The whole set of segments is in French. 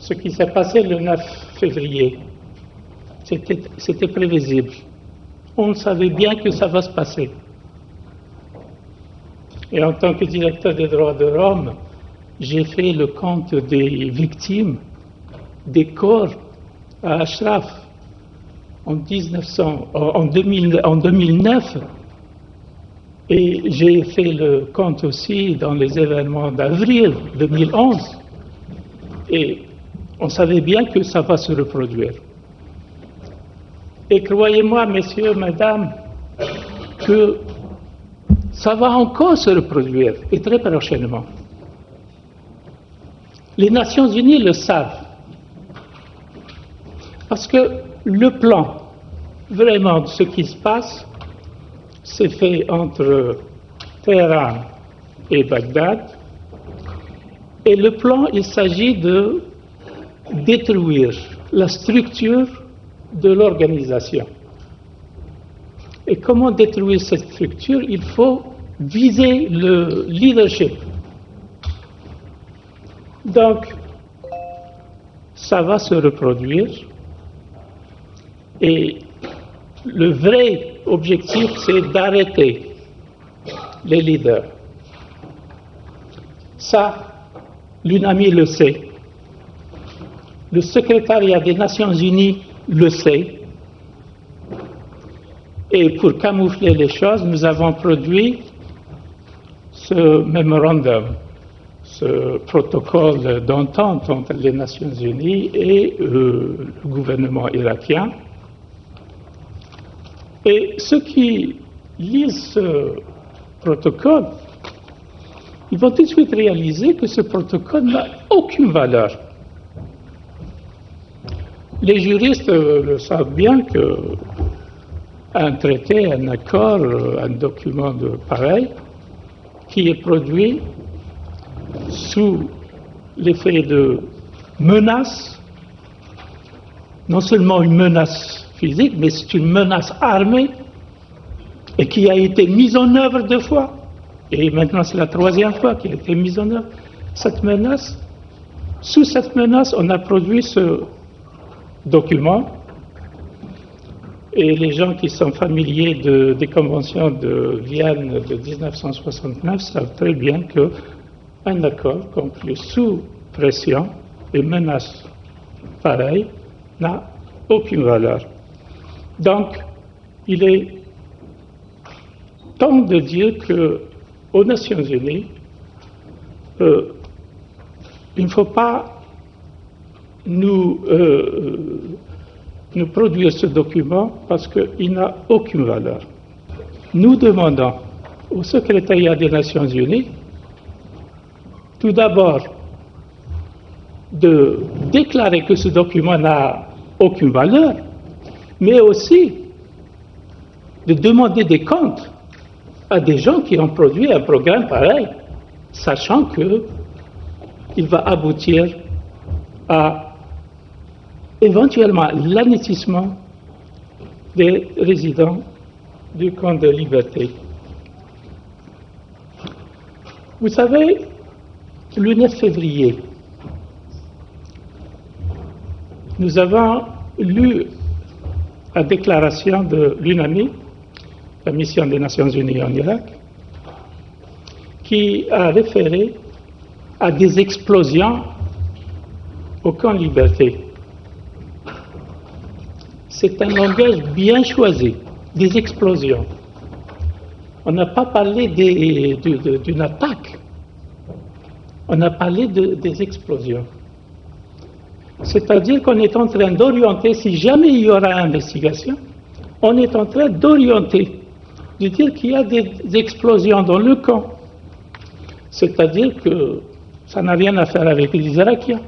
ce qui s'est passé le 9 février, c'était prévisible. On savait bien que ça va se passer. Et en tant que directeur des droits de l'homme, j'ai fait le compte des victimes des corps à Ashraf en 2009, et j'ai fait le compte aussi dans les événements d'avril 2011, et on savait bien que ça va se reproduire. Et croyez-moi, messieurs, mesdames, que ça va encore se reproduire, et très prochainement. Les Nations Unies le savent. Parce que le plan, vraiment, de ce qui se passe, c'est fait entre Téhéran et Bagdad. Et le plan, il s'agit de détruire la structure de l'organisation. Et comment détruire cette structure? Il faut viser le leadership. Donc, ça va se reproduire. Et le vrai objectif, c'est d'arrêter les leaders. Ça, l'UNAMI le sait. Le secrétariat des Nations Unies le sait. Et pour camoufler les choses, nous avons produit ce mémorandum, ce protocole d'entente entre les Nations Unies et le gouvernement irakien. Et ceux qui lisent ce protocole, ils vont tout de suite réaliser que ce protocole n'a aucune valeur. Les juristes le savent bien qu'un traité, un accord, un document de pareil, qui est produit sous l'effet de menaces, non seulement une menace physique, mais c'est une menace armée et qui a été mise en œuvre 2 fois. Et maintenant, c'est la 3e fois qu'elle a été mise en œuvre. Cette menace, sous cette menace, on a produit ce document. Et les gens qui sont familiers des conventions de Vienne de 1969 savent très bien qu'un accord conclu sous pression et menace pareille n'a aucune valeur. Donc, il est temps de dire qu'aux Nations Unies, il ne faut pas nous produire ce document parce qu'il n'a aucune valeur. Nous demandons au secrétariat des Nations Unies, tout d'abord, de déclarer que ce document n'a aucune valeur, mais aussi de demander des comptes à des gens qui ont produit un programme pareil, sachant qu'il va aboutir à éventuellement l'anéantissement des résidents du camp de Liberté. Vous savez, le 9 février, nous avons lu la déclaration de l'UNAMI, la mission des Nations Unies en Irak, qui a référé à des explosions au camp Liberté. C'est un langage bien choisi, des explosions. On n'a pas parlé d'une attaque, on a parlé des explosions. C'est-à-dire qu'on est en train d'orienter, si jamais il y aura investigation, on est en train d'orienter, de dire qu'il y a des explosions dans le camp. C'est-à-dire que ça n'a rien à faire avec les Irakiens.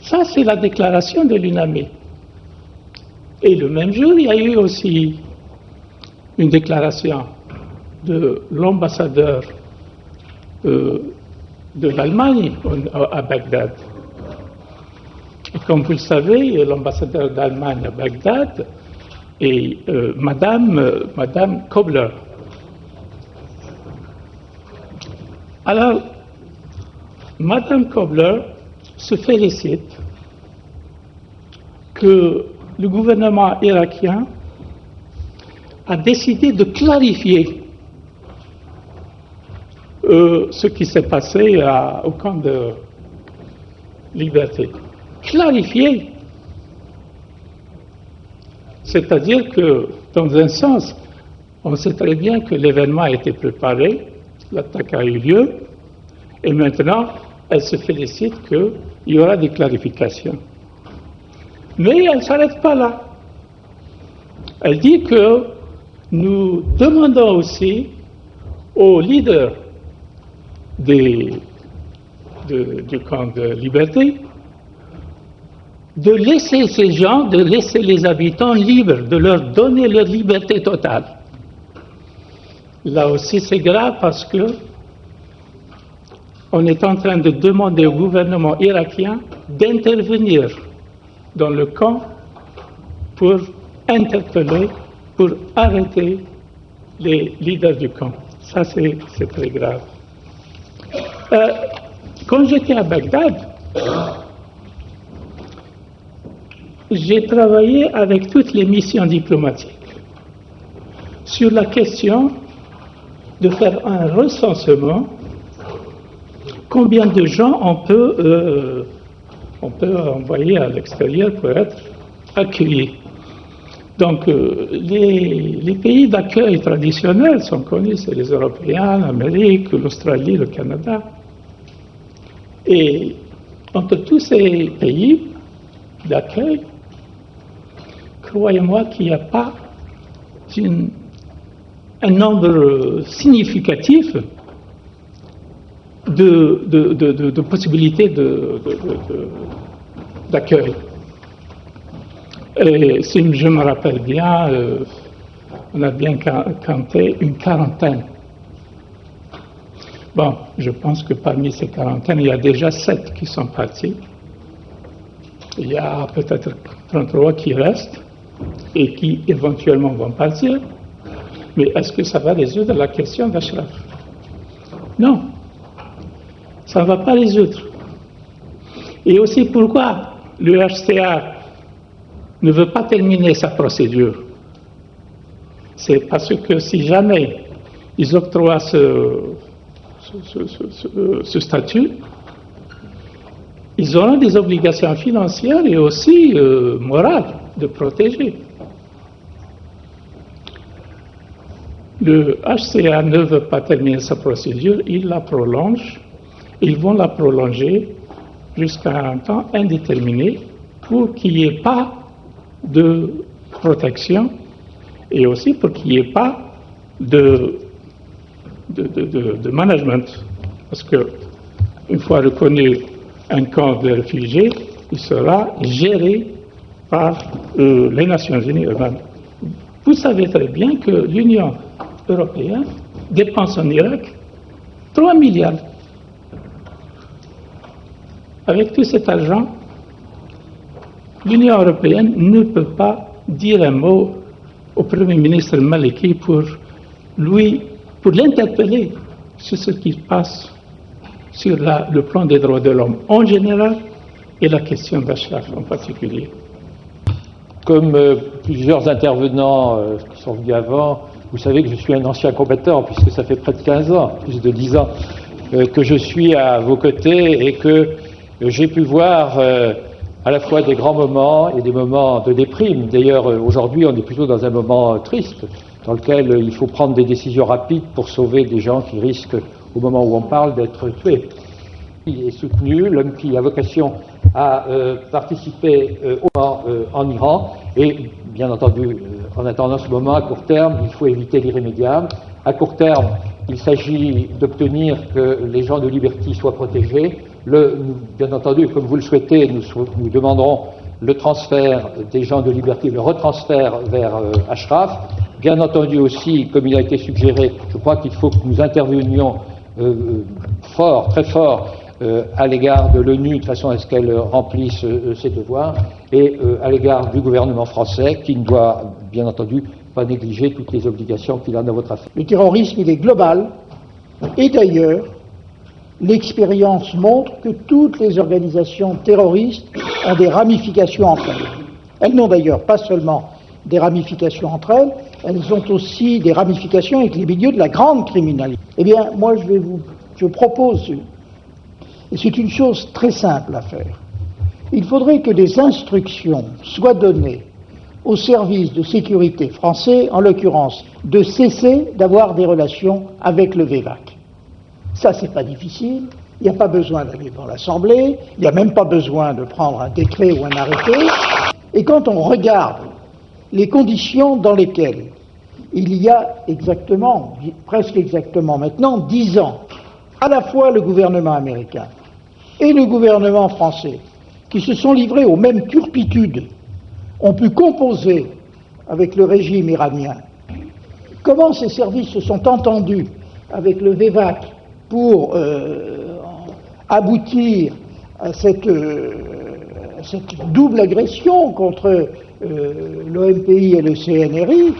Ça, c'est la déclaration de l'UNAMI. Et le même jour, il y a eu aussi une déclaration de l'ambassadeur de l'Allemagne à Bagdad. Et comme vous le savez, l'ambassadeur d'Allemagne à Bagdad est Madame Kobler. Alors, Madame Kobler se félicite que le gouvernement irakien a décidé de clarifier ce qui s'est passé au camp de Liberté. Clarifier, c'est-à-dire que, dans un sens, on sait très bien que l'événement a été préparé, l'attaque a eu lieu, et maintenant, elle se félicite qu'il y aura des clarifications. Mais elle ne s'arrête pas là. Elle dit que nous demandons aussi aux leaders du camp de Liberté de laisser ces gens, de laisser les habitants libres, de leur donner leur liberté totale. Là aussi, c'est grave parce que on est en train de demander au gouvernement irakien d'intervenir dans le camp pour interpeller, pour arrêter les leaders du camp. Ça, c'est très grave. Quand j'étais à Bagdad, j'ai travaillé avec toutes les missions diplomatiques sur la question de faire un recensement, combien de gens on peut envoyer à l'extérieur pour être accueillis. Donc, les pays d'accueil traditionnels sont connus, c'est les Européens, l'Amérique, l'Australie, le Canada. Et entre tous ces pays d'accueil, croyez-moi qu'il n'y a pas un nombre significatif de possibilités d'accueil. Et si je me rappelle bien, on a bien compté une quarantaine. Bon, je pense que parmi ces quarantaines, il y a déjà 7 qui sont partis. Il y a peut-être 33 qui restent et qui éventuellement vont partir. Mais est-ce que ça va résoudre la question d'Ashraf? Non, ça ne va pas résoudre. Et aussi pourquoi l'UNHCR ne veut pas terminer sa procédure? C'est parce que si jamais ils octroient ce statut, ils auront des obligations financières et aussi morales de protéger. Le HCR ne veut pas terminer sa procédure, il la prolonge. Ils vont la prolonger jusqu'à un temps indéterminé pour qu'il n'y ait pas de protection et aussi pour qu'il n'y ait pas de management. Parce que une fois reconnu un camp de réfugiés, il sera géré par les Nations Unies eux-mêmes. Vous savez très bien que l'Union européenne dépense en Irak 3 milliards. Avec tout cet argent, l'Union européenne ne peut pas dire un mot au Premier ministre Maliki pour l'interpeller sur ce qui se passe sur le plan des droits de l'homme en général et la question d'Ashraf en particulier. Comme plusieurs intervenants qui sont venus avant, vous savez que je suis un ancien combattant puisque ça fait près de 15 ans, plus de 10 ans, que je suis à vos côtés et que j'ai pu voir à la fois des grands moments et des moments de déprime. D'ailleurs, aujourd'hui, on est plutôt dans un moment triste, dans lequel il faut prendre des décisions rapides pour sauver des gens qui risquent, au moment où on parle, d'être tués. Il est soutenu, l'homme qui a vocation à participer en Iran, et bien entendu, en attendant ce moment, à court terme, il faut éviter l'irrémédiable. À court terme, il s'agit d'obtenir que les gens de Liberty soient protégés. Bien entendu, comme vous le souhaitez, nous demanderons le transfert des gens de Liberty, le retransfert vers Ashraf. Bien entendu aussi, comme il a été suggéré, je crois qu'il faut que nous intervenions fort, très fort, à l'égard de l'ONU, de façon à ce qu'elle remplisse ses devoirs, et à l'égard du gouvernement français, qui ne doit, bien entendu, pas négliger toutes les obligations qu'il a dans votre affaire. Le terrorisme, il est global, et d'ailleurs, l'expérience montre que toutes les organisations terroristes ont des ramifications entre elles. Elles n'ont d'ailleurs pas seulement des ramifications entre elles, elles ont aussi des ramifications avec les milieux de la grande criminalité. Eh bien, moi, je propose, et c'est une chose très simple à faire, il faudrait que des instructions soient données aux services de sécurité français, en l'occurrence, de cesser d'avoir des relations avec le VEVAC. Ça, c'est pas difficile, il n'y a pas besoin d'aller dans l'Assemblée, il n'y a même pas besoin de prendre un décret ou un arrêté, et quand on regarde les conditions dans lesquelles il y a exactement, presque exactement maintenant, 10 ans, à la fois le gouvernement américain et le gouvernement français, qui se sont livrés aux mêmes turpitudes, ont pu composer avec le régime iranien. Comment ces services se sont entendus avec le VEVAC pour aboutir à cette double agression contre l'OMPI et le CNRI,